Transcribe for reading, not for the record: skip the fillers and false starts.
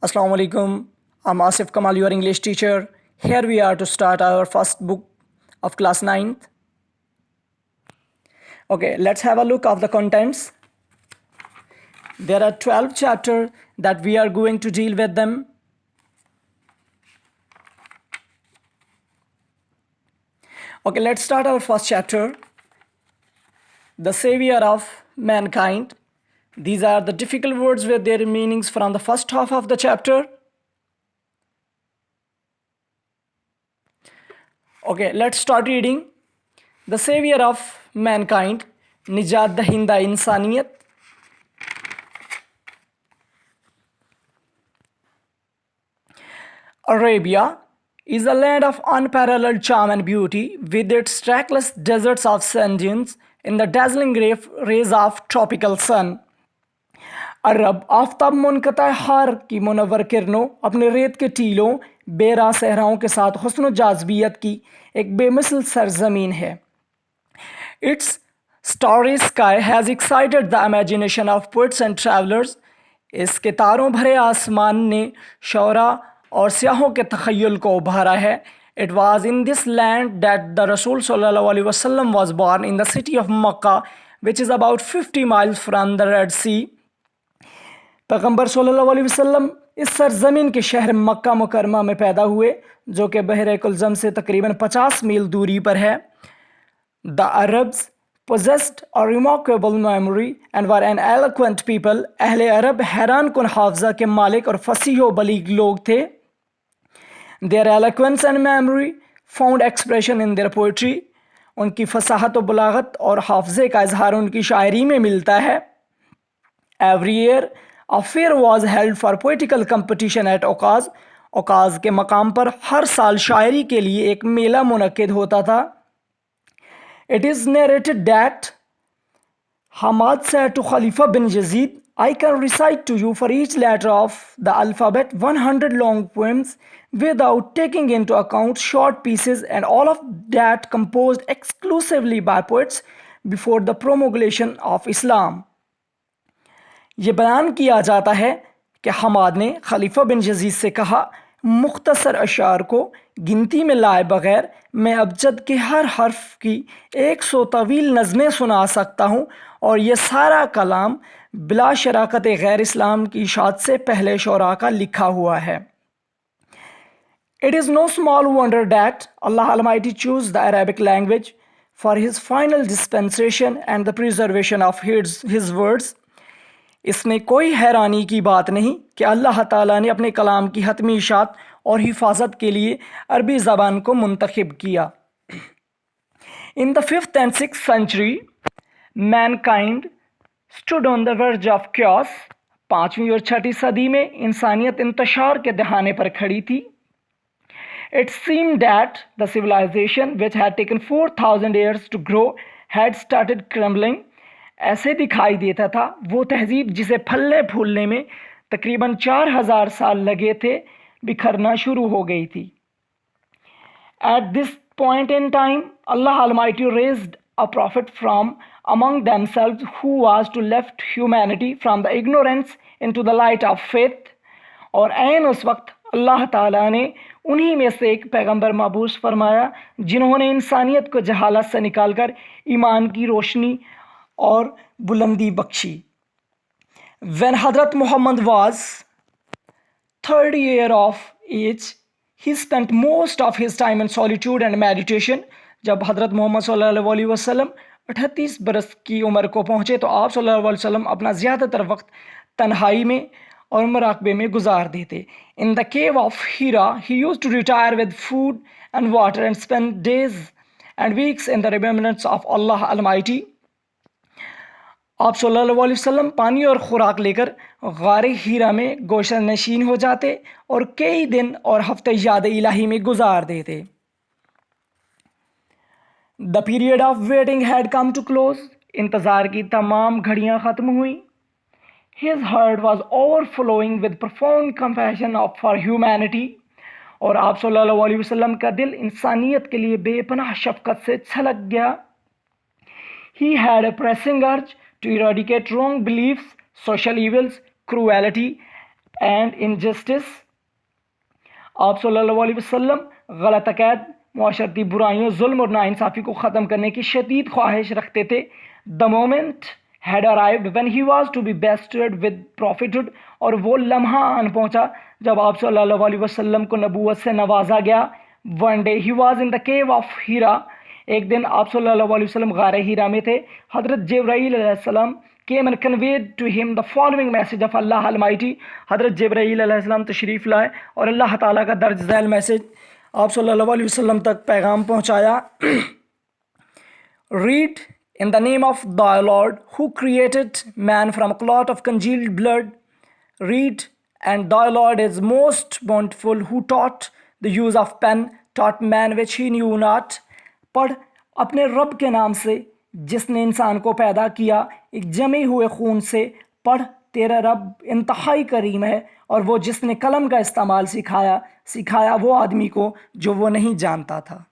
Assalamu alaikum. I'm Asif Kamal, your English teacher. Here we are to start our first book of class 9th. Okay, let's have a look of the contents. There are 12 chapters that we are going to deal with them. Okay, let's start our first chapter. The Savior of Mankind. These are the difficult words with their meanings from the first half of the chapter. Okay, let's start reading. The Savior of Mankind, Nijat Dahinda Insaniyat. Arabia is a land of unparalleled charm and beauty, with its trackless deserts of sand in the dazzling rays of tropical sun. अरब आफ्ताब मुनक़ता हार की मुनव्वर किरणों अपने रेत के टीलों बेरा सहराओं के साथ हुस्न जाज़बियत की एक बेमिसल सरजमीन है. Its starry sky has excited the imagination of poets and travelers. इसके तारों भरे आसमान ने शौरा और स्याहों के तख़य्युल को उभारा है. It was in this land that the Rasul sallallahu alaihi wasallam was born, in the city of Makkah, which is about 50 miles from the Red Sea. पैगम्बर सल्लल्लाहु अलैहि वसल्लम इस सरजमीन के शहर मक्का मुकरमा में पैदा हुए, जो कि बहरे कुलज़म से तकरीबन 50 मील दूरी पर है. The Arabs possessed a remarkable memory and were an eloquent people. अहले अरब हैरान कुन हाफ़ज़ा के मालिक और फसीह व बलीग लोग थे. Their eloquence and memory found expression in their poetry. उनकी फसाहत व बलागत और हाफ़ज़े का इजहार उनकी शायरी में मिलता है. Every year a fair was held for poetical competition at Okaz. ओकाज़ के मकाम पर हर साल शायरी के लिए एक मेला मुनक्किद होता था. It is narrated that Hamad said to Khalifa bin Yazid, I can recite to you for each letter of the alphabet 100 long poems without taking into account short pieces, and all of that composed exclusively by poets before the promulgation of Islam. ये बयान किया जाता है कि हमाद ने खलीफा बिन Yazid से कहा, मुख्तसर अशार को गिनती में लाए बगैर मैं अबजद के हर हर्फ की 100 तवील नज़में सुना सकता हूँ, और ये सारा कलाम बिला शराकत गैर इस्लाम की इशात से पहले शोरा का लिखा हुआ है. It is no small wonder that Allah Almighty chose the Arabic language for His final dispensation and the preservation of His words. इसमें कोई हैरानी की बात नहीं कि अल्लाह ताला ने अपने कलाम की हतमी इशात और हिफाजत के लिए अरबी ज़बान को मुंतखब किया. In the 5th and 6th century, mankind stood on the verge of chaos. 5वीं और 6ठी सदी में इंसानियत इंतशार के दहाने पर खड़ी थी. It seemed that the civilization, which had taken 4,000 years to grow, had started crumbling. ऐसे दिखाई देता था वो तहजीब जिसे फलने फूलने में तकरीबन 4,000 साल लगे थे, बिखरना शुरू हो गई थी. At this point in time, Allah Almighty raised a prophet from among themselves who was to lift humanity from the ignorance into the light of faith. और ऐन उस वक्त अल्लाह ताला ने उन्हीं में से एक पैगंबर मबूस फरमाया जिन्होंने इंसानियत को जहालत से निकालकर ईमान की रोशनी और बुलंदी Bakshi. When Hazrat Muhammad was 30 years of age, he spent most of his time in solitude and meditation. जब हज़रत मोहम्मद सल्लल्लाहु अलैहि वसल्लम 38 बरस की उम्र को पहुँचे तो आप सल्लल्लाहु अलैहि वसल्लम अपना ज़्यादातर वक्त तन्हाई में और मुराकबे में गुजार देते. In the cave of Hira, he used to retire with food and water and spend days and weeks in the remembrance of Allah Almighty. आप सल्लल्लाहु अलैहि वसल्लम पानी और खुराक लेकर गारे हीरा में गोशा नशीन हो जाते और कई दिन और हफ्ते याद इलाही में गुजार देते. The period of waiting had come to close. इंतज़ार की तमाम घड़ियां ख़त्म हुई. His heart was overflowing with profound compassion of for humanity. और आप सल्लल्लाहु अलैहि वसल्लम का दिल इंसानियत के लिए बेपनाह शफ़क़त से छलक गया. ही हैड अ प्रेसिंग अर्ज to eradicate wrong beliefs, social evils, cruelty, and injustice. आप सल्लल्लाहु अलैहि वसल्लम गलत अक़ायद, माशरती बुराइयों, जुल्म और नाइंसाफ़ी को ख़त्म करने की शदीद ख्वाहिश रखते थे। The moment had arrived when he was to be bestowed with prophethood. और वो लम्हा आन पहुंचा जब आप सल्लल्लाहु अलैहि वसल्लम को नबूवत से नवाजा गया। One day he was in the cave of Hira. एक दिन आप सल्लल्लाहु अलैहि वसल्लम गारे हीरा में थे। हज़रत जिब्राईल अलैहिस्सलाम came and conveyed to him the following message of Allah Almighty। हज़रत जिब्राईल अलैहिस्सलाम तशरीफ़ लाए और अल्लाह ताला का दर्ज झैल मैसेज आप सल्लल्लाहु अलैहि वसल्लम तक पैगाम पहुंचाया। Read in the name of thy Lord who created man from a clot of congealed blood. Read, and thy Lord is most bountiful who taught the use of pen, taught man which he knew not। पढ़ अपने रब के नाम से जिसने इंसान को पैदा किया एक जमे हुए खून से। पढ़ तेरा रब इंतहाई करीम है और वो जिसने कलम का इस्तेमाल सिखाया वो आदमी को जो वो नहीं जानता था।